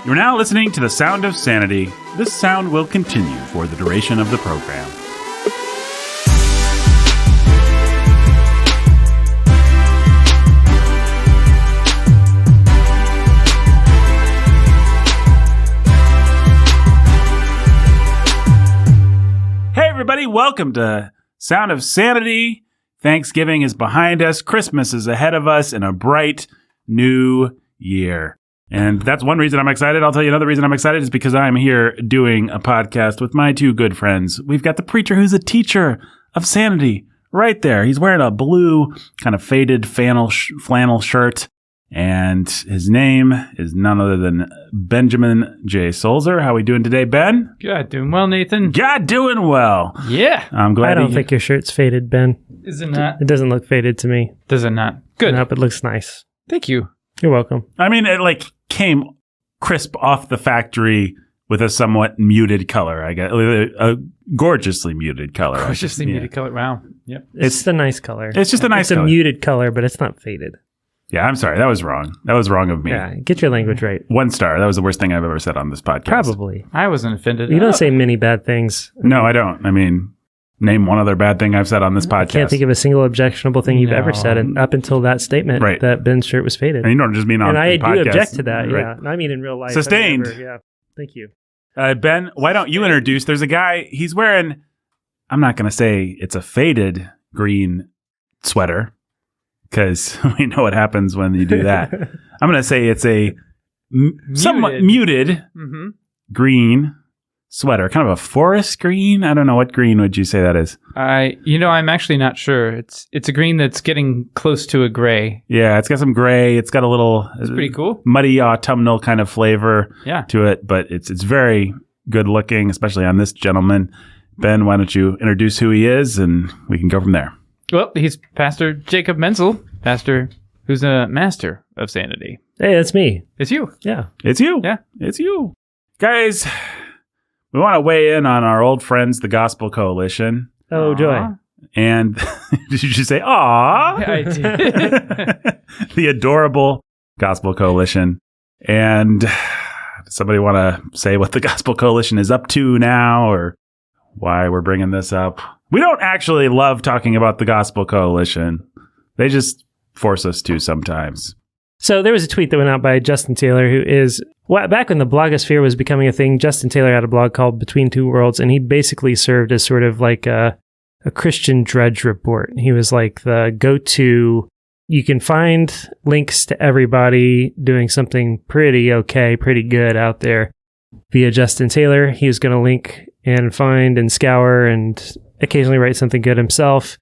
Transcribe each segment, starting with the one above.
You're now listening to the sound of sanity. This sound will continue for the duration of the program. Hey everybody, welcome to Sound of Sanity. Thanksgiving is behind us, Christmas is ahead of us, and a bright new year. And that's one reason I'm excited. I'll tell you another reason I'm excited is because I'm here doing a podcast with my two good friends. We've got the preacher who's a teacher of sanity right there. He's wearing a blue kind of faded flannel shirt. And his name is none other than Benjamin J. Solzer. How are we doing today, Ben? Good. Doing well, Nathan. God, doing well. Yeah. I'm glad. I don't think your shirt's faded, Ben. Is it not? It doesn't look faded to me. Does it not? Good. Nope, it looks nice. Thank you. You're welcome. I mean, it came crisp off the factory with a somewhat muted color, I guess. A gorgeously muted color. Gorgeously muted color. Wow. Yep. It's a nice color. It's just a nice color. It's a muted color, but it's not faded. Yeah, I'm sorry. That was wrong. That was wrong of me. Yeah, get your language right. 1 star. That was the worst thing I've ever said on this podcast. Probably. I wasn't offended. You don't say many bad things. No, I don't. I mean, name one other bad thing I've said on this podcast. I can't think of a single objectionable thing you've ever said up until that statement that Ben's shirt was faded. And you don't just mean on the podcast. And I do object to that, right? yeah. No, I mean in real life. Sustained. Yeah, thank you. Ben, why don't you introduce? There's a guy, he's wearing, I'm not going to say it's a faded green sweater, because we know what happens when you do that. I'm going to say it's a somewhat muted green sweater, kind of a forest green. I don't know, what green would you say that is? I'm actually not sure. It's a green that's getting close to a gray. Yeah, it's got some gray. It's got a little it's pretty cool, muddy autumnal kind of flavor to it, but it's very good looking, especially on this gentleman. Ben, why don't you introduce who he is, and we can go from there. Well, he's Pastor Jacob Menzel, pastor who's a master of sanity. Hey, that's me. It's you. Yeah. It's you. Yeah. It's you. Guys, we want to weigh in on our old friends, the Gospel Coalition. Oh, joy. And did you just say, aw? Yeah, I did. The adorable Gospel Coalition. And does somebody want to say what the Gospel Coalition is up to now, or why we're bringing this up? We don't actually love talking about the Gospel Coalition. They just force us to sometimes. So there was a tweet that went out by Justin Taylor, who is, back when the blogosphere was becoming a thing, Justin Taylor had a blog called Between Two Worlds, and he basically served as sort of like a Christian Drudge Report. He was like the go-to, you can find links to everybody doing something pretty good out there via Justin Taylor. He was going to link and find and scour and occasionally write something good himself.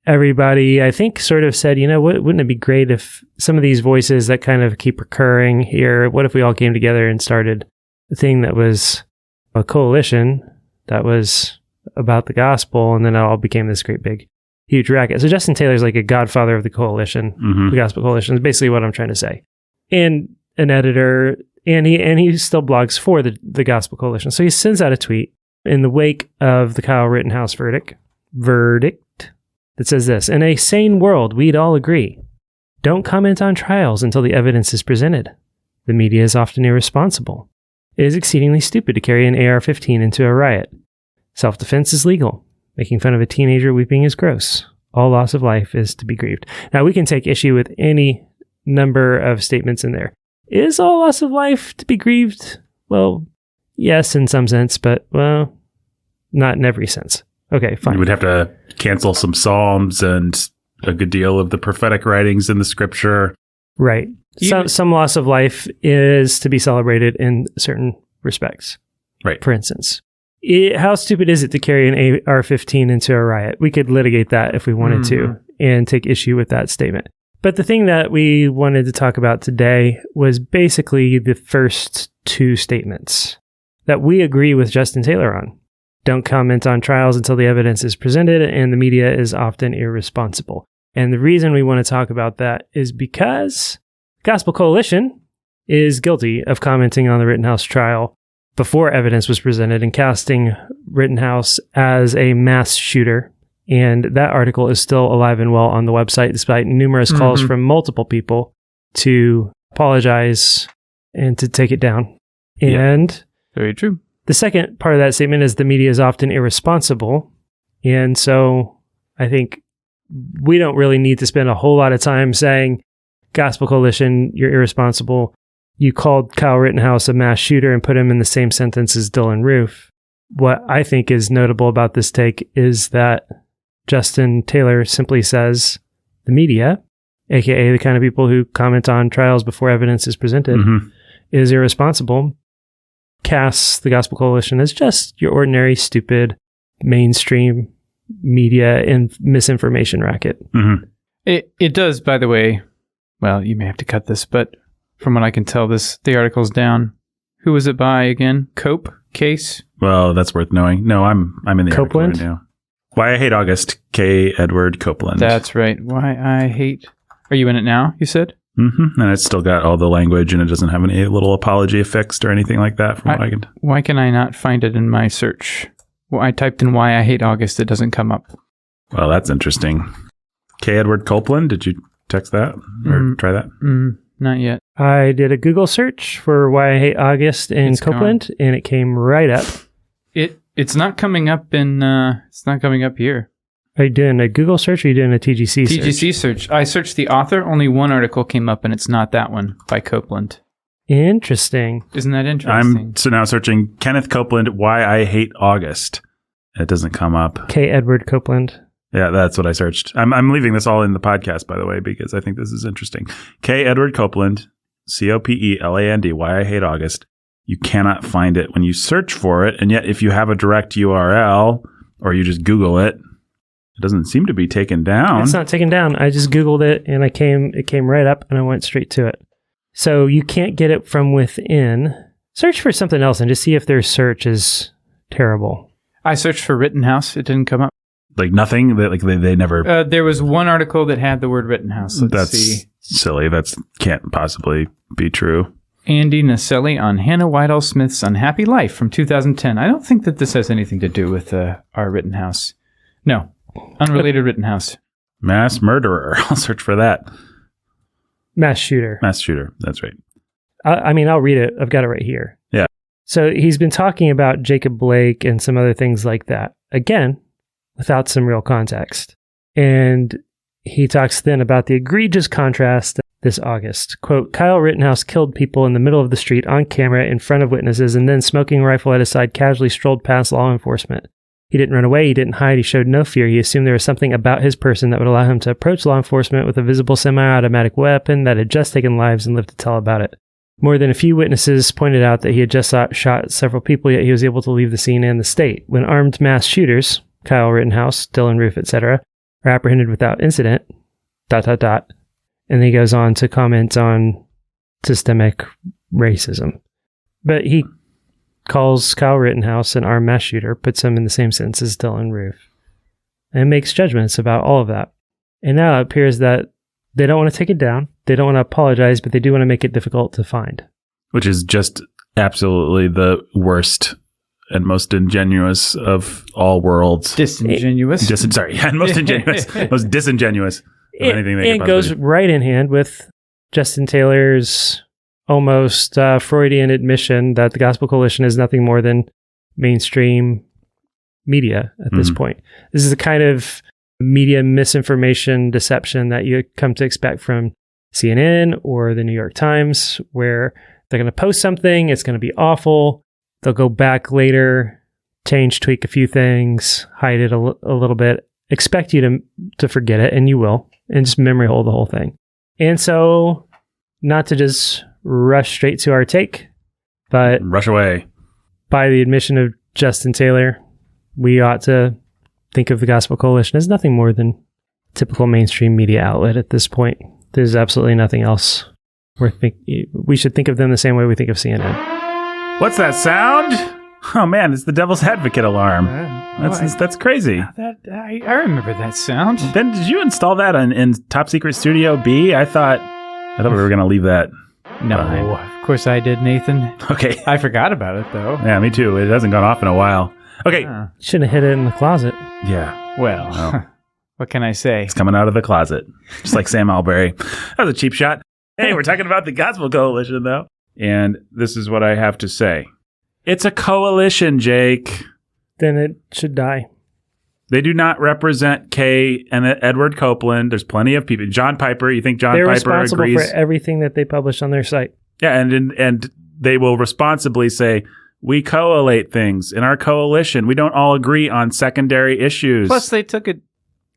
Everybody, I think, sort of said, wouldn't it be great if some of these voices that kind of keep recurring here, what if we all came together and started a thing that was a coalition that was about the gospel, and then it all became this great big, huge racket. So Justin Taylor's like a godfather of the coalition, the Gospel Coalition is basically what I'm trying to say. And an editor, and he still blogs for the Gospel Coalition. So he sends out a tweet in the wake of the Kyle Rittenhouse verdict that says this: in a sane world, we'd all agree. Don't comment on trials until the evidence is presented. The media is often irresponsible. It is exceedingly stupid to carry an AR-15 into a riot. Self-defense is legal. Making fun of a teenager weeping is gross. All loss of life is to be grieved. Now, we can take issue with any number of statements in there. Is all loss of life to be grieved? Well, yes, in some sense, but, well, not in every sense. Okay, fine. You would have to cancel some Psalms and a good deal of the prophetic writings in the scripture. Right. Some loss of life is to be celebrated in certain respects. Right. For instance, how stupid is it to carry an AR-15 into a riot? We could litigate that if we wanted to and take issue with that statement. But the thing that we wanted to talk about today was basically the first two statements that we agree with Justin Taylor on. Don't comment on trials until the evidence is presented, and the media is often irresponsible. And the reason we want to talk about that is because Gospel Coalition is guilty of commenting on the Rittenhouse trial before evidence was presented and casting Rittenhouse as a mass shooter. And that article is still alive and well on the website, despite numerous calls from multiple people to apologize and to take it down. And Very true. the second part of that statement is the media is often irresponsible. And so I think we don't really need to spend a whole lot of time saying, Gospel Coalition, you're irresponsible. You called Kyle Rittenhouse a mass shooter and put him in the same sentence as Dylan Roof. What I think is notable about this take is that Justin Taylor simply says the media, aka the kind of people who comment on trials before evidence is presented, is irresponsible, casts the Gospel Coalition as just your ordinary, stupid, mainstream media and misinformation racket. It does, by the way. Well, you may have to cut this, but from what I can tell, the article's down. Who was it by again? Cope case? Well, that's worth knowing. No, I'm in the Copeland? article right now. Why I Hate August, K. Edward Copeland. That's right. Why I hate... Are you in it now, you said? And it's still got all the language, and it doesn't have any little apology affixed or anything like that from what I can... Why can I not find it in my search? Well, I typed in Why I Hate August. It doesn't come up. Well, that's interesting. K. Edward Copeland, did you text that or try that? Not yet. I did a Google search for Why I Hate August in It's Copeland, and it came right up. It's not coming up in... it's not coming up here. Are you doing a Google search or are you doing a TGC search? TGC search. I searched the author. Only one article came up, and it's not that one by Copeland. Interesting. Isn't that interesting? I'm so now searching Kenneth Copeland, Why I Hate August. It doesn't come up. K. Edward Copeland. Yeah, that's what I searched. I'm leaving this all in the podcast, by the way, because I think this is interesting. K. Edward Copeland, Copeland, Why I Hate August. You cannot find it when you search for it. And yet, if you have a direct URL or you just Google it, it doesn't seem to be taken down. It's not taken down. I just Googled it and it came right up and I went straight to it. So you can't get it from within. Search for something else and just see if their search is terrible. I searched for Rittenhouse. It didn't come up. Like nothing? They never... There was one article that had the word Rittenhouse. Let's see. Silly. That can't possibly be true. Andy Naselli on Hannah Whitall Smith's Unhappy Life from 2010. I don't think that this has anything to do with our Rittenhouse. No. Unrelated Rittenhouse. Mass murderer. I'll search for that. Mass shooter. Mass shooter. That's right. I'll read it. I've got it right here. Yeah. So he's been talking about Jacob Blake and some other things like that. Again, without some real context. And he talks then about the egregious contrast this August. Quote, Kyle Rittenhouse killed people in the middle of the street on camera in front of witnesses and then smoking a rifle at his side casually strolled past law enforcement. He didn't run away. He didn't hide. He showed no fear. He assumed there was something about his person that would allow him to approach law enforcement with a visible semi-automatic weapon that had just taken lives and lived to tell about it. More than a few witnesses pointed out that he had just shot several people, yet he was able to leave the scene and the state. When armed mass shooters, Kyle Rittenhouse, Dylan Roof, etc., are apprehended without incident, ... And he goes on to comment on systemic racism. But he calls Kyle Rittenhouse an armed mass shooter, puts him in the same sentence as Dylan Roof, and makes judgments about all of that. And now it appears that they don't want to take it down. They don't want to apologize, but they do want to make it difficult to find. Which is just absolutely the worst and most ingenuous of all worlds. Disingenuous. Most ingenuous. Most disingenuous. It goes right in hand with Justin Taylor's almost Freudian admission that the Gospel Coalition is nothing more than mainstream media at this point. This is the kind of media misinformation deception that you come to expect from CNN or the New York Times, where they're going to post something, it's going to be awful, they'll go back later, tweak a few things, hide it a little bit, expect you to forget it, and you will. And just memory hold the whole thing. And so, not to just rush straight to our take, but rush away. By the admission of Justin Taylor, we ought to think of the Gospel Coalition as nothing more than a typical mainstream media outlet at this point. There's absolutely nothing else. We should think of them the same way we think of CNN. What's that sound? Oh man, it's the Devil's Advocate alarm. That's crazy. I remember that sound. Then did you install that in Top Secret Studio B? I thought we were going to leave that. No, behind. Of course I did, Nathan. Okay. I forgot about it though. Yeah, me too. It hasn't gone off in a while. Okay. Shouldn't have hid it in the closet. Yeah. Well, what can I say? It's coming out of the closet, just like Sam Alberry. That was a cheap shot. Hey, we're talking about the Gospel Coalition, though. And this is what I have to say. It's a coalition, Jake. Then it should die. They do not represent Kay and Edward Copeland. There's plenty of people. John Piper, you think John They're Piper responsible agrees? for everything that they publish on their site. Yeah, and they will responsibly say, we collate things in our coalition. We don't all agree on secondary issues. Plus, they took it.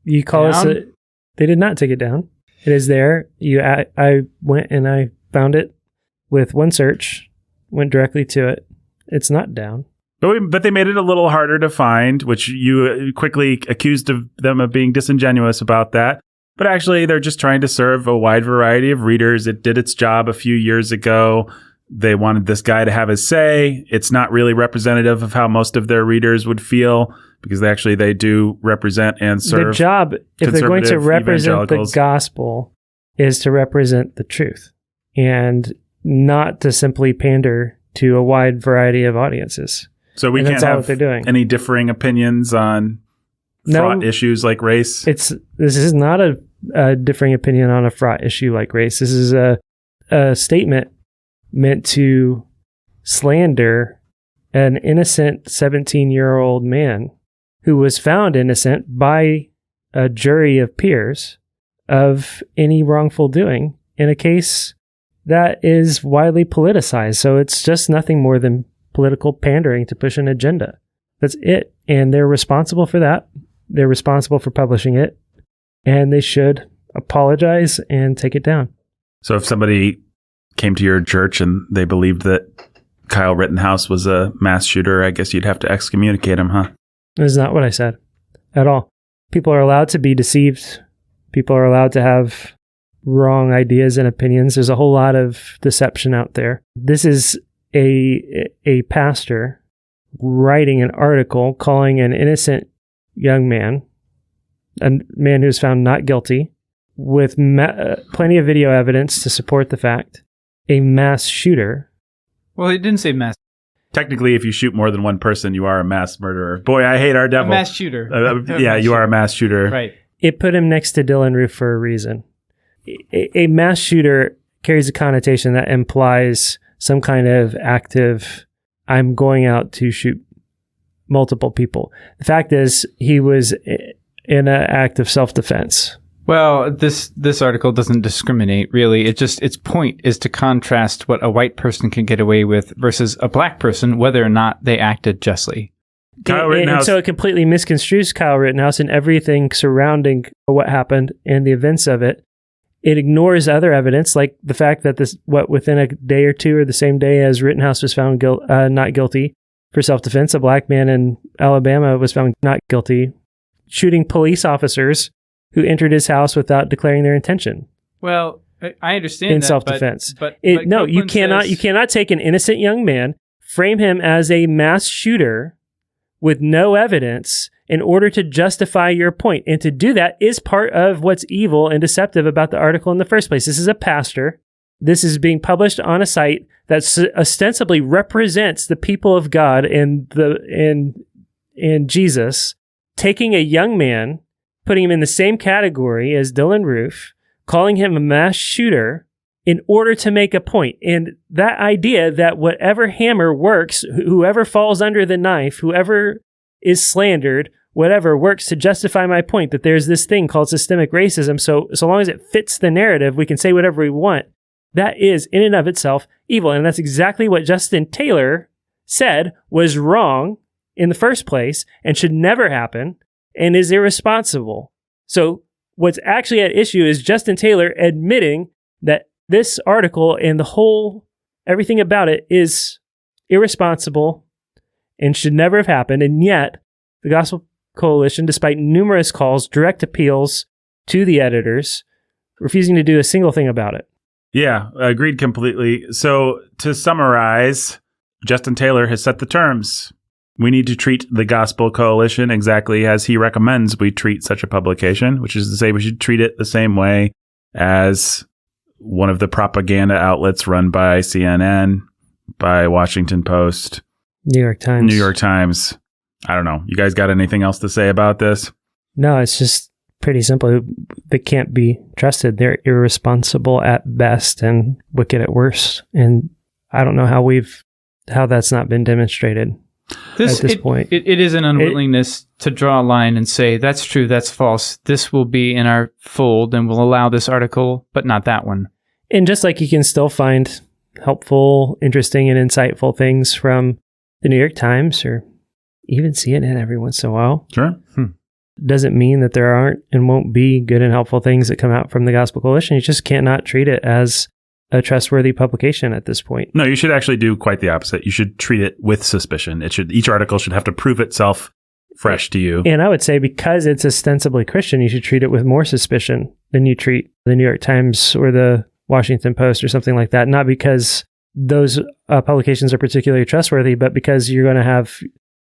You call us Down? they did not take it down. It is there. I went and I found it with one search, went directly to it. It's not down. But they made it a little harder to find, which you quickly accused of them of being disingenuous about that. But actually, they're just trying to serve a wide variety of readers. It did its job a few years ago. They wanted this guy to have his say. It's not really representative of how most of their readers would feel, because they do represent and serve. Their job, if they're going to represent the gospel, is to represent the truth and not to simply pander to a wide variety of audiences. So we can't have they're doing. Any differing opinions on fraught issues like race? This is not a differing opinion on a fraught issue like race. This is a statement meant to slander an innocent 17-year-old man who was found innocent by a jury of peers of any wrongful doing in a case that is widely politicized. So it's just nothing more than political pandering to push an agenda. That's it. And they're responsible for that. They're responsible for publishing it. And they should apologize and take it down. So if somebody came to your church and they believed that Kyle Rittenhouse was a mass shooter, I guess you'd have to excommunicate him, huh? That's not what I said at all. People are allowed to be deceived. People are allowed to have wrong ideas and opinions. There's a whole lot of deception out there. This is a pastor writing an article calling an innocent young man, a man who's found not guilty, with plenty of video evidence to support the fact, a mass shooter. Well, he didn't say mass. Technically, if you shoot more than one person, you are a mass murderer. Boy, I hate our devil. A mass shooter. Yeah, you are a mass shooter. Right. It put him next to Dylan Roof for a reason. A mass shooter carries a connotation that implies some kind of active, I'm going out to shoot multiple people. The fact is, he was in an act of self-defense. Well, this article doesn't discriminate, really. Its point is to contrast what a white person can get away with versus a black person, whether or not they acted justly. And so it completely misconstrues Kyle Rittenhouse and everything surrounding what happened and the events of it. It ignores other evidence, like the fact that within a day or two, or the same day as Rittenhouse was found not guilty for self-defense, a black man in Alabama was found not guilty, shooting police officers who entered his house without declaring their intention. Well, I understand in that, self-defense. But No, you Copeland says, you cannot take an innocent young man, frame him as a mass shooter with no evidence in order to justify your point. And to do that is part of what's evil and deceptive about the article in the first place. This is a pastor. This is being published on a site that ostensibly represents the people of God and Jesus, taking a young man, putting him in the same category as Dylan Roof, calling him a mass shooter in order to make a point. And that idea that whatever hammer works, whoever falls under the knife, whoever is slandered, whatever works to justify my point that there's this thing called systemic racism. So long as it fits the narrative, we can say whatever we want. That is in and of itself evil. And that's exactly what Justin Taylor said was wrong in the first place and should never happen and is irresponsible. So what's actually at issue is Justin Taylor admitting that this article and the whole, everything about it is irresponsible and should never have happened. And yet the Gospel Coalition, despite numerous calls, direct appeals to the editors, refusing to do a single thing about it. Yeah, agreed completely. So to summarize, Justin Taylor has set the terms. We need to treat the Gospel Coalition exactly as he recommends we treat such a publication, which is to say we should treat it the same way as one of the propaganda outlets run by CNN, by Washington Post, New York Times. I don't know. You guys got anything else to say about this? No, it's just pretty simple. They can't be trusted. They're irresponsible at best and wicked at worst. And I don't know how that's not been demonstrated at this point. It is an unwillingness to draw a line and say, that's true, that's false. This will be in our fold and we'll allow this article, but not that one. And just like you can still find helpful, interesting, and insightful things from the New York Times or even CNN every once in a while. Sure. Doesn't mean that there aren't and won't be good and helpful things that come out from the Gospel Coalition. You just cannot treat it as a trustworthy publication at this point. No, you should actually do quite the opposite. You should treat it with suspicion. Each article should have to prove itself fresh to you. And I would say because it's ostensibly Christian, you should treat it with more suspicion than you treat the New York Times or the Washington Post or something like that. Not because those publications are particularly trustworthy, but because you're going to have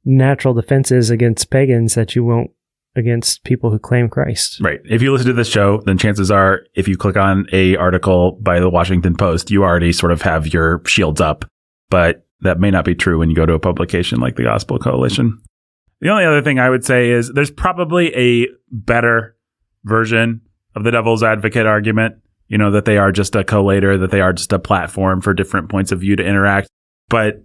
natural defenses against pagans that you won't against people who claim Christ. Right. If you listen to this show, then chances are if you click on a article by the Washington Post, you already sort of have your shields up. But that may not be true when you go to a publication like the Gospel Coalition. The only other thing I would say is there's probably a better version of the devil's advocate argument, that they are just a collator, that they are just a platform for different points of view to interact. But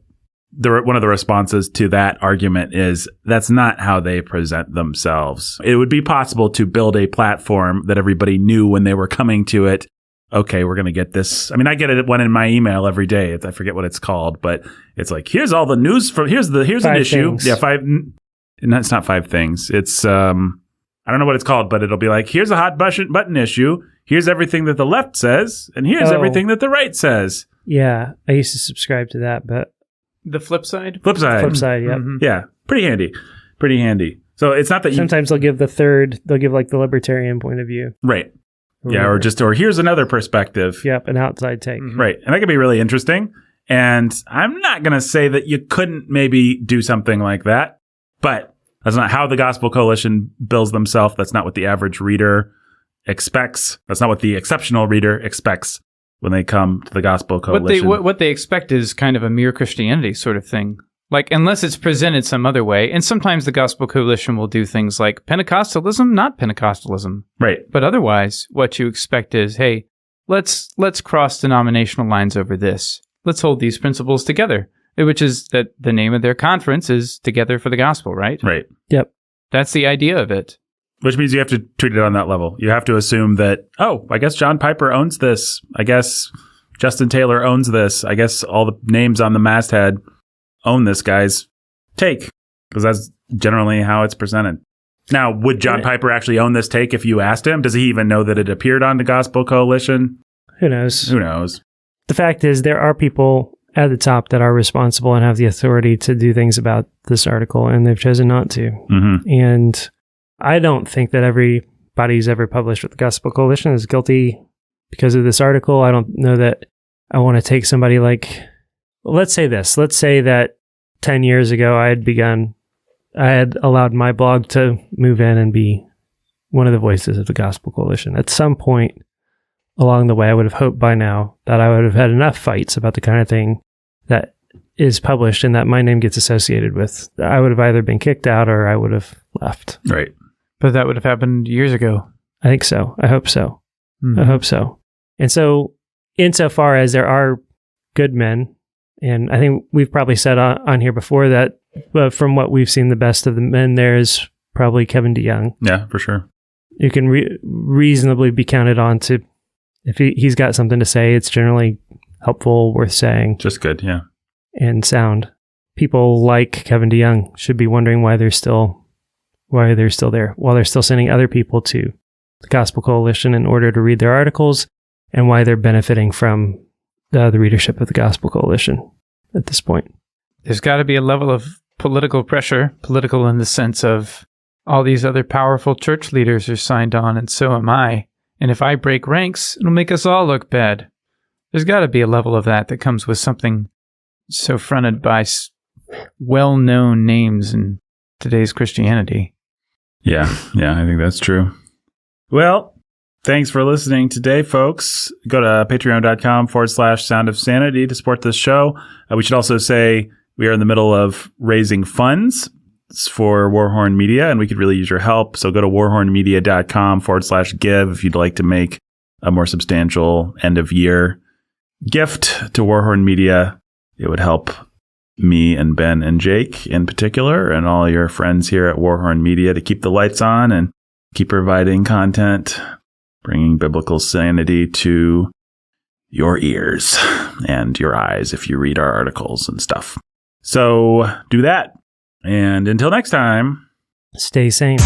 one of the responses to that argument is that's not how they present themselves. It would be possible to build a platform that everybody knew when they were coming to it. Okay, we're going to get this. I mean, I get one in my email every day. I forget what it's called, but it's like, here's all the news here's an issue. Things. Yeah, it's not 5 things. It's, I don't know what it's called, but it'll be like, here's a hot button issue. Here's everything that the left says. And here's everything that the right says. Yeah, I used to subscribe to that, but The flip side? Flip side, yep. Mm-hmm. Yeah, pretty handy. So it's not that Sometimes they'll give like the libertarian point of view. Right. Yeah, whatever. or here's another perspective. Yep, an outside take. Mm-hmm. Right. And that could be really interesting. And I'm not going to say that you couldn't maybe do something like that, but that's not how the Gospel Coalition bills themselves. That's not what the average reader expects. That's not what the exceptional reader expects when they come to the Gospel Coalition. What they expect is kind of a mere Christianity sort of thing. Like, unless it's presented some other way. And sometimes the Gospel Coalition will do things like Pentecostalism, not Pentecostalism. Right. But otherwise, what you expect is, hey, let's cross denominational lines over this. Let's hold these principles together, which is that the name of their conference is Together for the Gospel, right? Right. Yep. That's the idea of it. Which means you have to treat it on that level. You have to assume that, I guess John Piper owns this. I guess Justin Taylor owns this. I guess all the names on the masthead own this guy's take, because that's generally how it's presented. Now, would John Piper actually own this take if you asked him? Does he even know that it appeared on the Gospel Coalition? Who knows? Who knows? The fact is, there are people at the top that are responsible and have the authority to do things about this article, and they've chosen not to. Mm-hmm. And I don't think that everybody who's ever published with the Gospel Coalition is guilty because of this article. I don't know that I want to take somebody like, let's say that 10 years ago I had allowed my blog to move in and be one of the voices of the Gospel Coalition. At some point along the way, I would have hoped by now that I would have had enough fights about the kind of thing that is published and that my name gets associated with. I would have either been kicked out or I would have left. Right. But that would have happened years ago. I think so. I hope so. Mm-hmm. I hope so. And so, insofar as there are good men, and I think we've probably said on here before that from what we've seen, the best of the men there is probably Kevin DeYoung. Yeah, for sure. You can reasonably be counted on to, if he's got something to say, it's generally helpful, worth saying. Just good, yeah. And sound. People like Kevin DeYoung should be wondering why they're still there, while they're still sending other people to the Gospel Coalition in order to read their articles, and why they're benefiting from the readership of the Gospel Coalition at this point. There's got to be a level of political pressure, political in the sense of all these other powerful church leaders are signed on, and so am I. And if I break ranks, it'll make us all look bad. There's got to be a level of that comes with something so fronted by well-known names in today's Christianity. Yeah, I think that's true. Well, thanks for listening today, folks. Go to patreon.com/Sound of Sanity to support this show. We should also say we are in the middle of raising funds for Warhorn Media, and we could really use your help. So go to warhornmedia.com/give if you'd like to make a more substantial end of year gift to Warhorn Media. It would help me and Ben and Jake in particular, and all your friends here at Warhorn Media to keep the lights on and keep providing content, bringing biblical sanity to your ears and your eyes if you read our articles and stuff. So do that. And until next time, Stay sane.